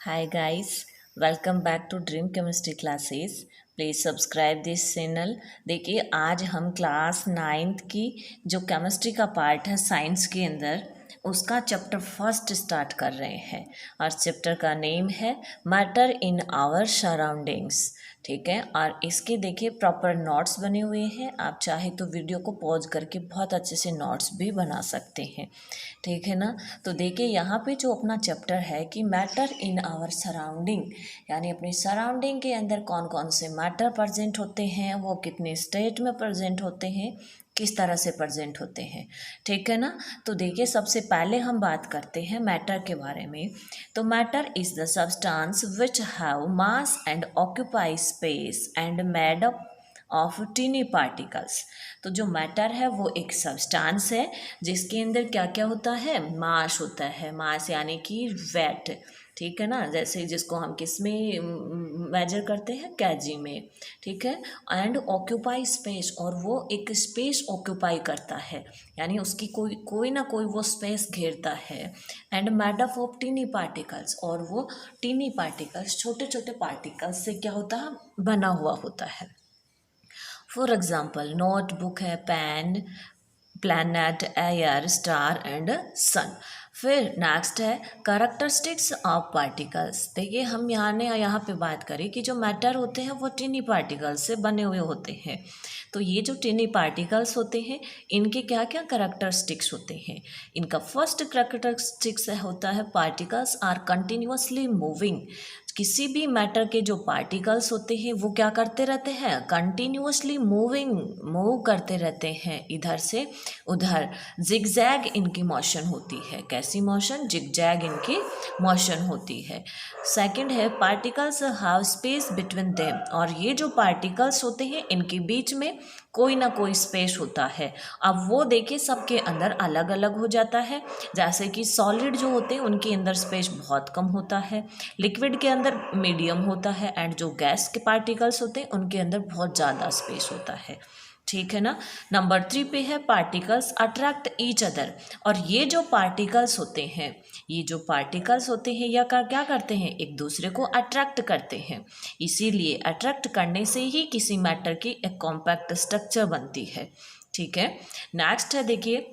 Hi guys, welcome back to dream chemistry classes. Please subscribe this channel. देखिए आज हम class 9th की जो केमिस्ट्री का पार्ट है साइंस के अंदर उसका चैप्टर फर्स्ट स्टार्ट कर रहे हैं और चैप्टर का नेम है मैटर इन आवर सराउंडिंग्स। ठीक है, और इसके देखिए प्रॉपर नोट्स बने हुए हैं। आप चाहे तो वीडियो को पॉज करके बहुत अच्छे से नोट्स भी बना सकते हैं। ठीक है ना। तो देखिए यहाँ पे जो अपना चैप्टर है कि मैटर इन आवर सराउंडिंग, यानी अपनी सराउंडिंग के अंदर कौन कौन से मैटर प्रेजेंट होते हैं, वो कितने स्टेट में प्रेजेंट होते हैं, किस तरह से प्रेजेंट होते हैं। ठीक है ना। तो देखिए सबसे पहले हम बात करते हैं मैटर के बारे में। तो matter is the substance which have mass and occupy space and made up of tiny particles. तो जो मैटर है वो एक सब्सटेंस है जिसके अंदर क्या क्या होता है, मास होता है। मास यानी कि वेट। ठीक है ना, जैसे जिसको हम किस में मेजर करते हैं, केजी में। ठीक है। एंड ऑक्यूपाई स्पेस, और वो एक स्पेस ऑक्यूपाई करता है, यानी उसकी कोई ना कोई वो स्पेस घेरता है। And made up of tiny particles, और वो टीनी पार्टिकल्स छोटे छोटे पार्टिकल्स से क्या होता है, बना हुआ होता है। फॉर एग्जाम्पल नोटबुक है, pen, planet, air, star and sun. फिर नेक्स्ट है कैरेक्टरिस्टिक्स ऑफ पार्टिकल्स। देखिए हम यहाँ पे बात करें कि जो मैटर होते हैं वो टिनी पार्टिकल्स से बने हुए होते हैं। तो ये जो टिनी पार्टिकल्स होते हैं इनके क्या क्या कैरेक्टरिस्टिक्स होते हैं। इनका फर्स्ट कैरेक्टरिस्टिक्स होता है पार्टिकल्स आर कंटिन्यूअसली मूविंग। किसी भी मैटर के जो पार्टिकल्स होते हैं वो क्या करते रहते हैं, कंटिन्यूअसली मूव करते रहते हैं इधर से उधर। जिगजैग इनकी मोशन होती है। कैसी मोशन, जिगजैग इनकी मोशन होती है। सेकंड है particles have space between them, और ये जो पार्टिकल्स होते हैं इनके बीच में कोई ना कोई स्पेस होता है। अब वो देखिए सबके अंदर अलग अलग हो जाता है। जैसे कि सॉलिड जो होते हैं उनके अंदर स्पेस बहुत कम होता है, लिक्विड के अंदर मीडियम होता है, एंड जो गैस के पार्टिकल्स होते हैं उनके अंदर बहुत ज़्यादा स्पेस होता है। ठीक है ना। नंबर 3 पे है पार्टिकल्स अट्रैक्ट ईच अदर, और ये जो पार्टिकल्स होते हैं, ये जो पार्टिकल्स होते हैं या क्या करते हैं, एक दूसरे को अट्रैक्ट करते हैं। इसीलिए अट्रैक्ट करने से ही किसी मैटर की एक कॉम्पैक्ट स्ट्रक्चर बनती है। ठीक है। नेक्स्ट है देखिए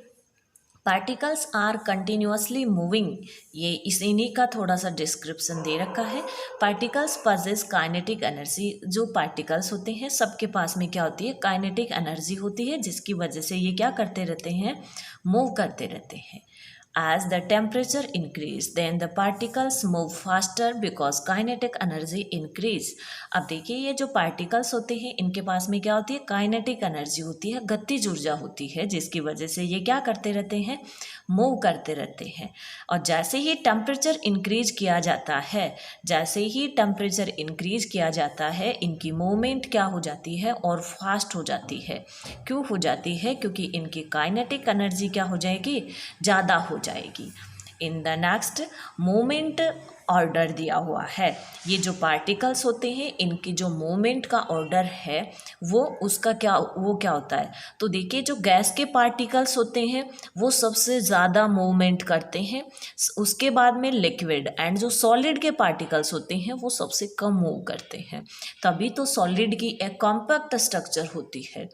पार्टिकल्स आर कंटिन्यूअसली मूविंग। ये इन्हीं का थोड़ा सा डिस्क्रिप्शन दे रखा है। Particles possess kinetic energy. जो पार्टिकल्स होते हैं सबके पास में क्या होती है, काइनेटिक एनर्जी होती है, जिसकी वजह से ये क्या करते रहते हैं, मूव करते रहते हैं। As the temperature increase, then the particles move faster because kinetic energy increase। अब देखिए ये जो पार्टिकल्स होते हैं इनके पास में क्या होती है, काइनेटिक एनर्जी होती है, गतिज ऊर्जा होती है, जिसकी वजह से ये क्या करते रहते हैं, मूव करते रहते हैं। और जैसे ही टेम्परेचर इंक्रीज किया जाता है, जैसे ही टेम्परेचर इंक्रीज किया जाता है इनकी मूवमेंट क्या हो जाती है, और फास्ट हो जाती है। क्यों हो जाती है, क्योंकि इनकी काइनेटिक एनर्जी क्या हो जाएगी, ज़्यादा हो जाएगी। In the next movement order दिया हुआ है। ये जो पार्टिकल्स होते हैं इनकी जो मूवमेंट का ऑर्डर है वो क्या होता है। तो देखिए जो गैस के पार्टिकल्स होते हैं वो सबसे ज़्यादा मूवमेंट करते हैं, उसके बाद में लिक्विड, एंड जो सॉलिड के पार्टिकल्स होते हैं वो सबसे कम मूव करते हैं। तभी तो सॉलिड की एक कॉम्पैक्ट स्ट्रक्चर होती है।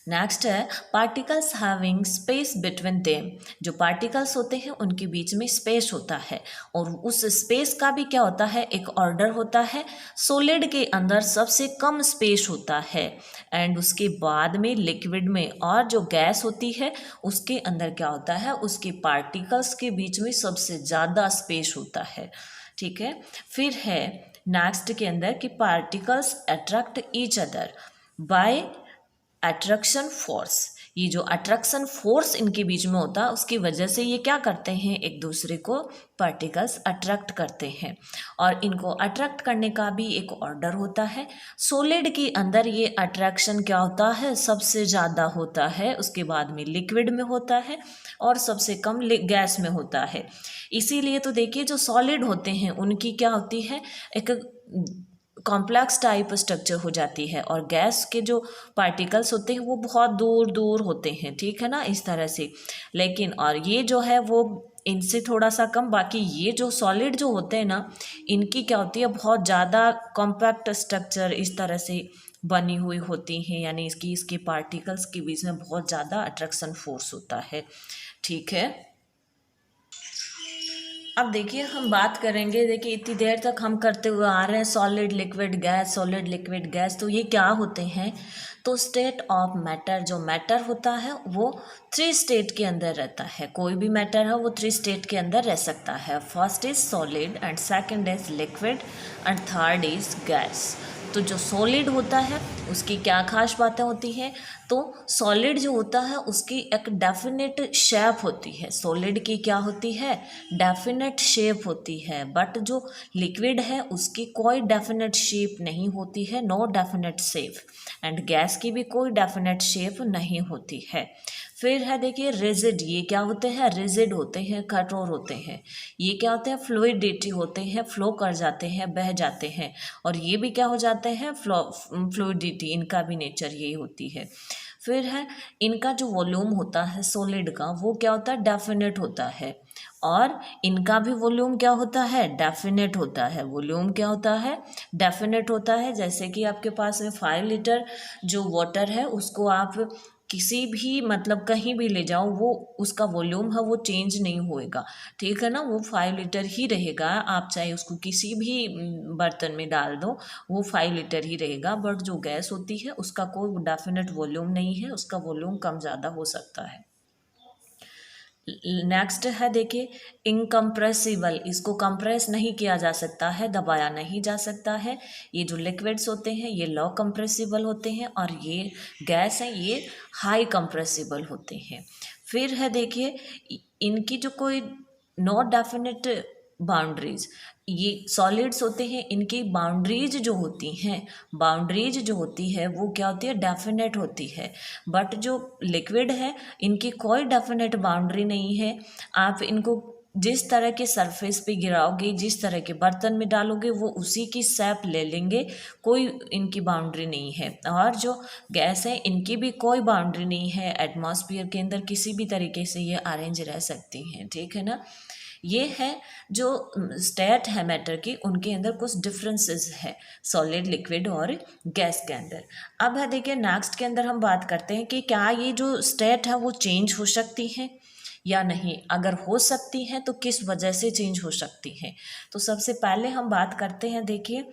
नेक्स्ट है particles having space between them. जो पार्टिकल्स होते हैं उनके बीच में स्पेस होता है, और उस स्पेस का भी क्या होता है, एक ऑर्डर होता है। सॉलिड के अंदर सबसे कम स्पेस होता है, एंड उसके बाद में लिक्विड में, और जो गैस होती है उसके अंदर क्या होता है, उसके पार्टिकल्स के बीच में सबसे ज़्यादा स्पेस होता है। ठीक है। फिर है नेक्स्ट के अंदर कि particles attract each other by attraction force. ये जो अट्रैक्शन फोर्स इनके बीच में होता है उसकी वजह से ये क्या करते हैं, एक दूसरे को पार्टिकल्स अट्रैक्ट करते हैं, और इनको अट्रैक्ट करने का भी एक ऑर्डर होता है। सॉलिड के अंदर ये अट्रैक्शन क्या होता है, सबसे ज़्यादा होता है, उसके बाद में लिक्विड में होता है, और सबसे कम गैस में होता है। इसीलिए तो देखिए जो सॉलिड होते हैं उनकी क्या होती है, एक कॉम्प्लेक्स टाइप स्ट्रक्चर हो जाती है, और गैस के जो पार्टिकल्स होते हैं वो बहुत दूर दूर होते हैं। ठीक है ना, इस तरह से। लेकिन और ये जो है वो इनसे थोड़ा सा कम। बाकी ये जो सॉलिड जो होते हैं ना, इनकी क्या होती है, बहुत ज़्यादा कॉम्पैक्ट स्ट्रक्चर इस तरह से बनी हुई होती हैं, यानी इसके पार्टिकल्स के बीच में बहुत ज़्यादा अट्रैक्शन फोर्स होता है। ठीक है, अब देखिए हम बात करेंगे, देखिए इतनी देर तक हम करते हुए आ रहे हैं solid liquid gas, solid liquid gas, तो ये क्या होते हैं। तो स्टेट ऑफ मैटर, जो मैटर होता है वो 3 स्टेट के अंदर रहता है। कोई भी मैटर है वो 3 स्टेट के अंदर रह सकता है। First is solid and second is liquid and third is gas. तो जो सॉलिड होता है उसकी क्या खास बातें होती हैं, तो सॉलिड जो होता है उसकी एक डेफिनेट शेप होती है। सॉलिड की क्या होती है, डेफिनेट शेप होती है। बट जो लिक्विड है उसकी कोई डेफिनेट शेप नहीं होती है, no definite shape. And gas की भी कोई डेफिनेट शेप नहीं होती है। फिर है देखिए रिजिड, ये क्या होते हैं, रिजिड होते हैं, कठोर होते हैं। ये क्या होते हैं, फ्लूइडिटी होते हैं, फ्लो कर जाते हैं, बह जाते हैं। और ये भी क्या हो जाते हैं, फ्लूइडिटी, इनका भी नेचर यही होती है। फिर है इनका जो वॉल्यूम होता है सॉलिड का, वो क्या होता है, डेफिनेट होता है। और इनका भी वॉल्यूम क्या होता है, डेफिनेट होता है। वॉल्यूम क्या होता है, डेफिनेट होता है। जैसे कि आपके पास में 5 लीटर जो वाटर है उसको आप किसी भी मतलब कहीं भी ले जाओ, वो उसका वॉल्यूम है वो चेंज नहीं होएगा। ठीक है ना, वो 5 लीटर ही रहेगा। आप चाहे उसको किसी भी बर्तन में डाल दो, वो 5 लीटर ही रहेगा। बट जो गैस होती है उसका कोई डेफिनेट वॉल्यूम नहीं है, उसका वॉल्यूम कम ज़्यादा हो सकता है। नेक्स्ट है देखिए इनकम्प्रेसिबल, इसको कंप्रेस नहीं किया जा सकता है, दबाया नहीं जा सकता है। ये जो लिक्विड्स होते हैं ये लो कंप्रेसिबल होते हैं, और ये गैस है ये हाई कंप्रेसिबल होते हैं। फिर है देखिए इनकी जो कोई नो डेफिनेट बाउंड्रीज, ये सॉलिड्स होते हैं, इनकी बाउंड्रीज जो होती हैं, बाउंड्रीज जो होती है वो क्या होती है, डेफिनेट होती है। बट जो लिक्विड है इनकी कोई डेफिनेट बाउंड्री नहीं है। आप इनको जिस तरह के सरफेस पे गिराओगे, जिस तरह के बर्तन में डालोगे, वो उसी की शेप ले लेंगे, कोई इनकी बाउंड्री नहीं है। और जो गैस है इनकी भी कोई बाउंड्री नहीं है, एटमॉस्फेयर के अंदर किसी भी तरीके से ये अरेंज रह सकती हैं। ठीक है ना, ये है जो स्टेट है मैटर की, उनके अंदर कुछ डिफरेंसेस है सॉलिड लिक्विड और गैस के अंदर। अब है देखिए नेक्स्ट के अंदर हम बात करते हैं कि क्या ये जो स्टेट है वो चेंज हो सकती है या नहीं। अगर हो सकती हैं तो किस वजह से चेंज हो सकती हैं। तो सबसे पहले हम बात करते हैं देखिए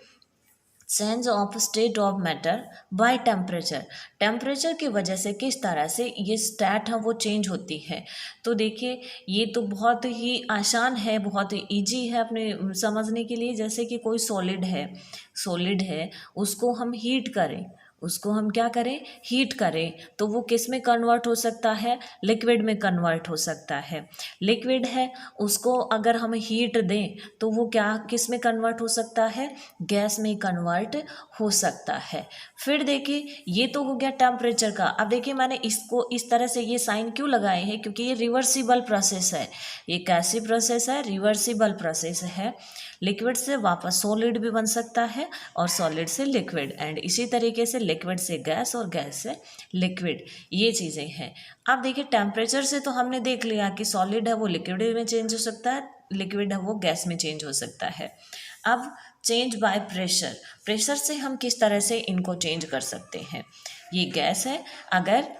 change of state of matter by temperature. Temperature की वजह से किस तरह से ये स्टेट है वो चेंज होती है। तो देखिए ये तो बहुत ही आसान है, बहुत ही ईजी है अपने समझने के लिए। जैसे कि कोई सॉलिड है उसको हम हीट करें, उसको हम क्या करें, हीट करें, तो वो किस में कन्वर्ट हो सकता है, लिक्विड में कन्वर्ट हो सकता है। लिक्विड है उसको अगर हम हीट दें तो वो क्या किस में कन्वर्ट हो सकता है, गैस में कन्वर्ट हो सकता है। फिर देखिए ये तो हो गया टेम्परेचर का। अब देखिए मैंने इसको इस तरह से ये साइन क्यों लगाए हैं, क्योंकि ये रिवर्सिबल प्रोसेस है। ये कैसी प्रोसेस है, रिवर्सिबल प्रोसेस है। लिक्विड से वापस सॉलिड भी बन सकता है और सॉलिड से लिक्विड, एंड इसी तरीके से लिक्विड से गैस और गैस से लिक्विड, ये चीज़ें हैं। अब देखिए टेम्परेचर से तो हमने देख लिया कि सॉलिड है वो लिक्विड में चेंज हो सकता है, लिक्विड है वो गैस में चेंज हो सकता है। अब चेंज बाय प्रेशर, प्रेशर से हम किस तरह से इनको चेंज कर सकते हैं। ये गैस है, अगर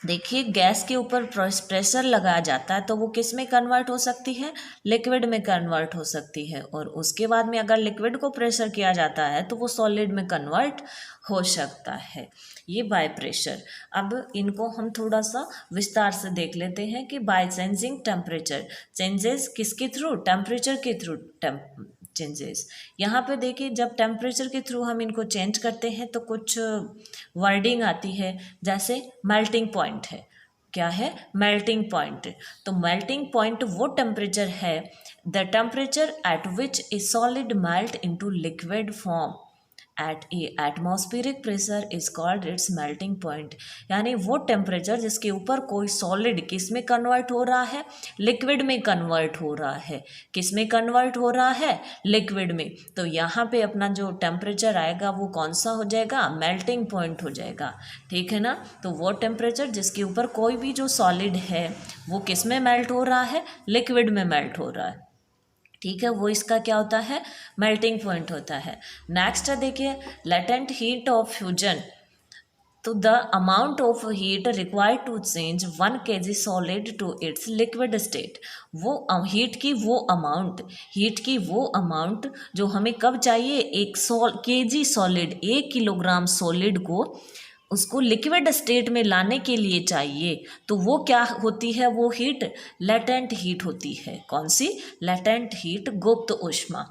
देखिए गैस के ऊपर प्रेशर लगाया जाता है तो वो किस में कन्वर्ट हो सकती है, लिक्विड में कन्वर्ट हो सकती है। और उसके बाद में अगर लिक्विड को प्रेशर किया जाता है तो वो सॉलिड में कन्वर्ट हो सकता है, ये बाय प्रेशर। अब इनको हम थोड़ा सा विस्तार से देख लेते हैं कि बाय चेंजिंग टेम्परेचर, चेंजेस किसके थ्रू, टेम्परेचर के थ्रू चेंजेस। यहाँ पे देखिए जब टेम्परेचर के थ्रू हम इनको चेंज करते हैं तो कुछ वर्डिंग आती है, जैसे मेल्टिंग पॉइंट है। क्या है, मेल्टिंग पॉइंट। तो मेल्टिंग पॉइंट वो टेम्परेचर है, the temperature at which a solid melt into liquid form. At a atmospheric pressure is called its melting point. यानी वो टेम्परेचर जिसके ऊपर कोई सॉलिड किस में कन्वर्ट हो रहा है, लिक्विड में कन्वर्ट हो रहा है। किस में कन्वर्ट हो रहा है, लिक्विड में। तो यहाँ पे अपना जो टेम्परेचर आएगा वो कौन सा हो जाएगा, मेल्टिंग पॉइंट हो जाएगा। ठीक है ना। तो वो टेम्परेचर जिसके ऊपर कोई भी जो सॉलिड है वो किस में मेल्ट हो रहा है, लिक्विड में मेल्ट हो रहा है। ठीक है, वो इसका क्या होता है, मेल्टिंग पॉइंट होता है। नेक्स्ट है देखिए, लेटेंट हीट ऑफ फ्यूजन। तो the amount of heat required to change 1 kg solid to its liquid state. वो हीट की वो अमाउंट जो हमें कब चाहिए, 1 kg सॉलिड, 1 किलोग्राम सॉलिड को उसको लिक्विड स्टेट में लाने के लिए चाहिए। तो वो क्या होती है, वो हीट लेटेंट हीट होती है। कौन सी, लेटेंट हीट, गुप्त ऊष्मा।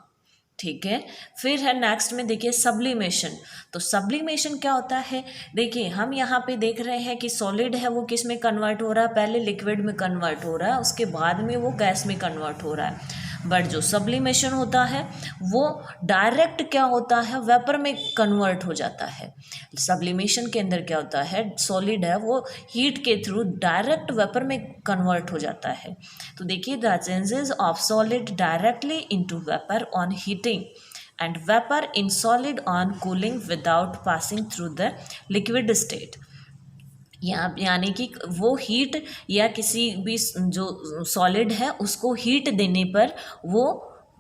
ठीक है। फिर है नेक्स्ट में देखिए सब्लिमेशन। तो सब्लिमेशन क्या होता है, देखिए हम यहाँ पे देख रहे हैं कि सॉलिड है वो किस में कन्वर्ट हो रहा है, पहले लिक्विड में कन्वर्ट हो रहा है, उसके बाद में वो गैस में कन्वर्ट हो रहा है। बट जो सब्लिमेशन होता है वो डायरेक्ट क्या होता है, वेपर में कन्वर्ट हो जाता है। सब्लिमेशन के अंदर क्या होता है, सॉलिड है वो हीट के थ्रू डायरेक्ट वेपर में कन्वर्ट हो जाता है। तो देखिए, the changes of solid directly into vapour on heating and vapour in solid on cooling without passing through the liquid state. यानी कि वो हीट या किसी भी जो सॉलिड है उसको हीट देने पर वो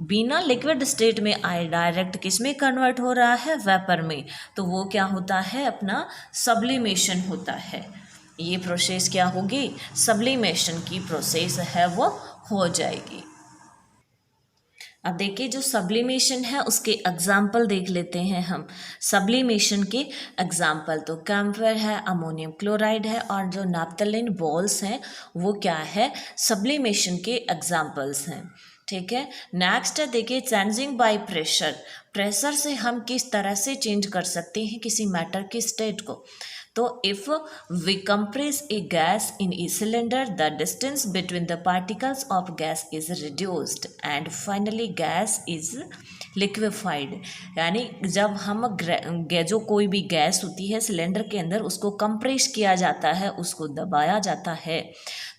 बिना लिक्विड स्टेट में आए डायरेक्ट किस में कन्वर्ट हो रहा है, वेपर में। तो वो क्या होता है, अपना सब्लिमेशन होता है। ये प्रोसेस क्या होगी, सब्लिमेशन की प्रोसेस है वो हो जाएगी। अब देखिए, जो सब्लिमेशन है उसके एग्जाम्पल देख लेते हैं हम। सब्लिमेशन के एग्जाम्पल तो कैम्फर है, अमोनियम क्लोराइड है, और जो नैप्थलीन बॉल्स हैं वो क्या है, सब्लिमेशन के एग्जाम्पल्स हैं। ठीक है। नेक्स्ट है देखिए, चेंजिंग बाय प्रेशर। प्रेशर से हम किस तरह से चेंज कर सकते हैं किसी मैटर की स्टेट को। तो if we compress a gas in a cylinder, the distance between the particles of gas is reduced and finally gas is liquefied. यानी जब हम जो कोई भी गैस होती है सिलेंडर के अंदर उसको कंप्रेस किया जाता है, उसको दबाया जाता है,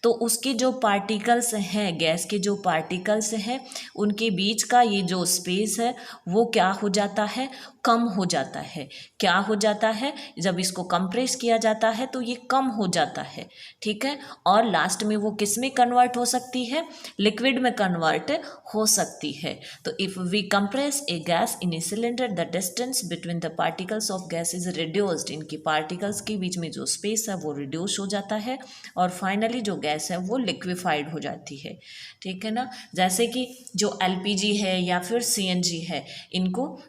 तो उसके जो पार्टिकल्स हैं, गैस के जो पार्टिकल्स हैं, उनके बीच का ये जो स्पेस है वो क्या हो जाता है, कम हो जाता है। क्या हो जाता है, जब इसको कंप्रेस किया जाता है तो ये कम हो जाता है। ठीक है। और लास्ट में वो किस में कन्वर्ट हो सकती है, लिक्विड में कन्वर्ट हो सकती है। तो if we compress a gas in a cylinder, the distance between the particles of gas is reduced. इनकी पार्टिकल्स के बीच में जो स्पेस है वो रिड्यूस हो जाता है और फाइनली जो गैस है वो लिक्विफाइड हो जाती है। ठीक है ना। जैसे कि जो एलपीजी है या फिर सीएनजी है, इनको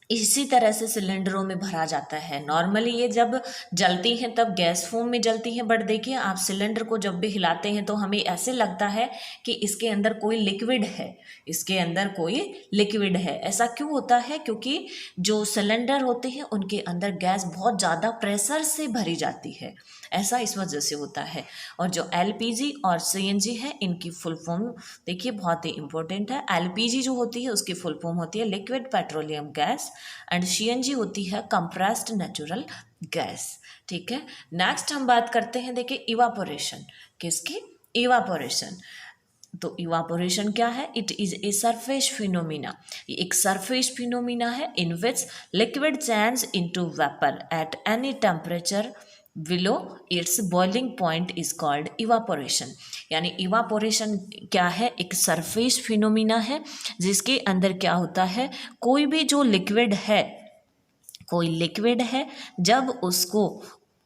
इसी तरह से सिलेंडरों में भरा जाता है। नॉर्मली ये जब जलती हैं तब गैस फॉर्म में जलती हैं, बट देखिए आप सिलेंडर को जब भी हिलाते हैं तो हमें ऐसे लगता है कि इसके अंदर कोई लिक्विड है, इसके अंदर कोई लिक्विड है। ऐसा क्यों होता है, क्योंकि जो सिलेंडर होते हैं उनके अंदर गैस बहुत ज़्यादा प्रेशर से भरी जाती है, ऐसा इस वजह से होता है। और जो एलपीजी और सीएनजी है इनकी फुल फॉर्म देखिए बहुत ही इंपॉर्टेंट है। एलपीजी जो होती है उसकी फुल फॉर्म होती है liquid petroleum gas and CNG होती है कंप्रेस्ड नेचुरल गैस। ठीक है। नेक्स्ट हम बात करते हैं देखिए इवापोरेशन। किसकी, इवापोरेशन। तो इवापोरेशन क्या है, it is a surface phenomena. ये एक सरफेस फिनोमिना है in which liquid change into vapour at any temperature below its boiling point is called evaporation. यानी इवापोरेशन क्या है, एक सरफेस फिनोमिना है जिसके अंदर क्या होता है, कोई भी जो लिक्विड है, कोई लिक्विड है जब उसको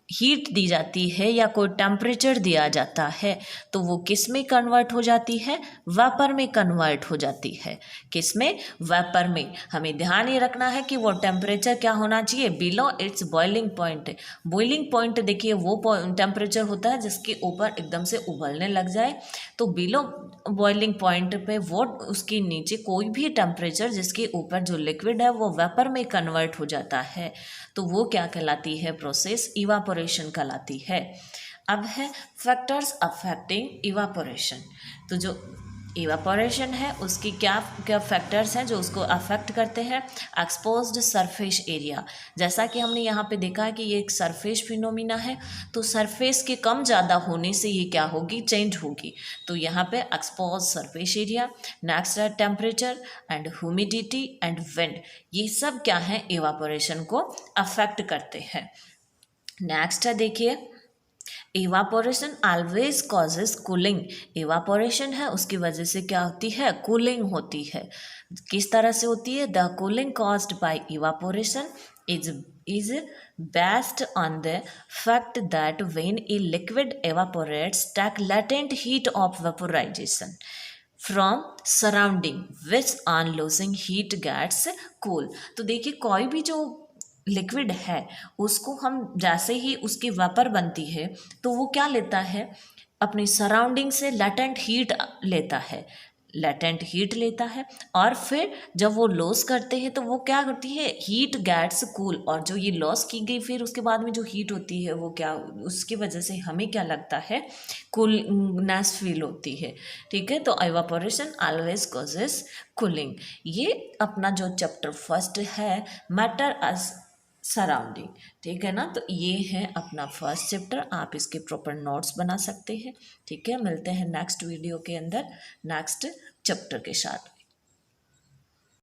हीट दी जाती है या कोई टेम्परेचर दिया जाता है तो वो किस में कन्वर्ट हो जाती है, वेपर में कन्वर्ट हो जाती है। किस में, वेपर में। हमें ध्यान ये रखना है कि वो टेम्परेचर क्या होना चाहिए, below its boiling point. Boiling point देखिए वो टेम्परेचर होता है जिसके ऊपर एकदम से उबलने लग जाए, तो बिलो बॉइलिंग पॉइंट पे वो उसके नीचे कोई भी टेम्परेचर जिसके ऊपर जो लिक्विड है वो वेपर में कन्वर्ट हो जाता है, तो वो क्या कहलाती है, प्रोसेस इवापोरेशन कहलाती है। अब है फैक्टर्स अफेक्टिंग इवापोरेशन। तो जो इवापोरेशन है उसकी क्या क्या फैक्टर्स हैं जो उसको अफेक्ट करते हैं। एक्सपोज्ड सरफेस एरिया, जैसा कि हमने यहाँ पे देखा है कि ये एक सरफेस फिनोमिना है, तो सरफेस के कम ज़्यादा होने से ये क्या होगी, चेंज होगी। तो यहाँ पे एक्सपोज सरफेस एरिया। नेक्स्ट है temperature and humidity and wind, ये सब क्या है, इवापोरेशन को अफेक्ट करते हैं। नेक्स्ट है देखिए, evaporation always causes cooling. Evaporation है उसकी वजह से क्या होती है, कूलिंग होती है। किस तरह से होती है, the cooling caused by evaporation is based on the fact that when a liquid evaporates, take latent heat of vaporization from surrounding which on losing heat gets cool। तो देखिए कोई भी जो लिक्विड है उसको हम जैसे ही उसकी वेपर बनती है तो वो क्या लेता है, अपनी सराउंडिंग से लेटेंट हीट लेता है, लेटेंट हीट लेता है, और फिर जब वो लॉस करते हैं तो वो क्या करती है, हीट गैट्स कूल। और जो ये लॉस की गई फिर उसके बाद में जो हीट होती है वो क्या, उसकी वजह से हमें क्या लगता है, कूलनेस फील होती है। ठीक है, तो इवापोरेशन ऑलवेज कॉजेस कूलिंग। ये अपना जो चैप्टर फर्स्ट है, मैटर एज सराउंडिंग, ठीक है ना। तो ये है अपना फर्स्ट चैप्टर, आप इसके प्रॉपर नोट्स बना सकते हैं। ठीक है, मिलते हैं नेक्स्ट वीडियो के अंदर नेक्स्ट चैप्टर के साथ।